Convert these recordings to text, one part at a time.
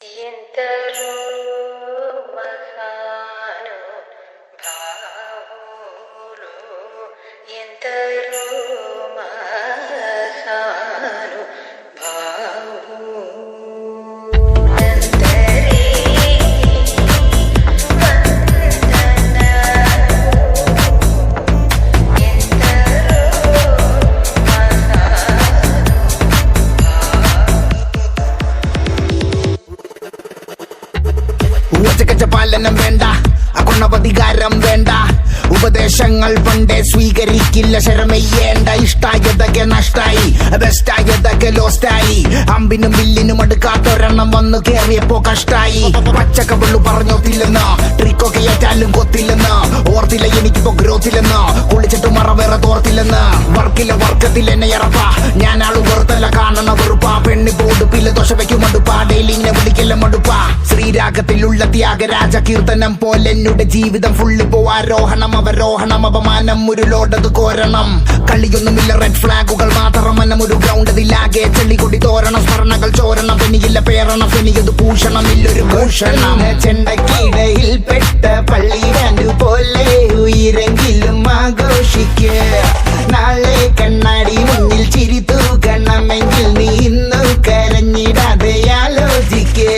ఎందరో మహానుభావులు ఎందరో പാലനം വേണ്ട, അകുണവധികാരം വേണ്ട, ഉപദേശങ്ങൾ പണ്ടേ സ്വീകരിക്കില്ല, ശരമെയ്യേണ്ട. ഇഷ്ടായതൊക്കെ നഷ്ടായി, ബെസ്റ്റായതൊക്കെ ലോസ്റ്റായി, അമ്പിനും വില്ലിനും അടുക്കാത്തൊരെണ്ണം വന്നു കേറിയപ്പോ കഷ്ടായി. പച്ചക്കവള്ളു പറഞ്ഞോത്തില്ലെന്ന്, ട്രിക്കൊക്കെ ഏറ്റാലും കൊത്തില്ലെന്ന്, ഓർത്തില്ല എനിക്കിപ്പോ ഗ്രോത്തില്ലെന്ന്, കുളിച്ചിട്ട് മറ വേറെ തോർത്തില്ലെന്ന്. വർക്കില്ല വർക്കത്തിൽ എന്നെ ഇറപ്പ, ഞാൻ ആളു വെറുത്തല്ല കാണണ വെറുപ്പ. പെണ്ണി പോടുപ്പില്ല ദോശ വയ്ക്കും മടുപ്പ, ഡെയിലിങ്ങനെ വിളിക്കല്ല മടുപ്പ. ശ്രീരാഗത്തിലുള്ള ത്യാഗരാജ കീർത്തനം പോലെ എന്നുടെ ജീവിതം ഫുള്ളിപ്പോ ആരോഹണം അവരോഹണം, അപമാനം ഒരു ലോഡത് കോരണം. കളിയൊന്നുമില്ല, റെഡ് ഫ്ലാഗുകൾ മാത്രം, മനം ഒരു ഗ്രൗണ്ട് അതിലാകെ ചെളി കൊടി തോരണം. സ്മരണകൾ ചോരണം, പെനിയില്ല പേരണം, പെനിയത് ഭൂഷണം ഇല്ലൊരു ഭൂഷണം. ചെണ്ടക്കിടയിൽ പെട്ട പള്ളിരാണ്ടു പോലെ ഉയരെങ്കിലും ആഘോഷിക്ക്. നാളെ കണ്ണാടി മുന്നിൽ ചിരി തൂക്കണമെങ്കിൽ നീ ഇന്നു കരഞ്ഞിടാതെ ആലോചിക്ക്.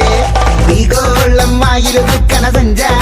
ഈഗോളം ആയിരം ദുഃഖന സഞ്ചാര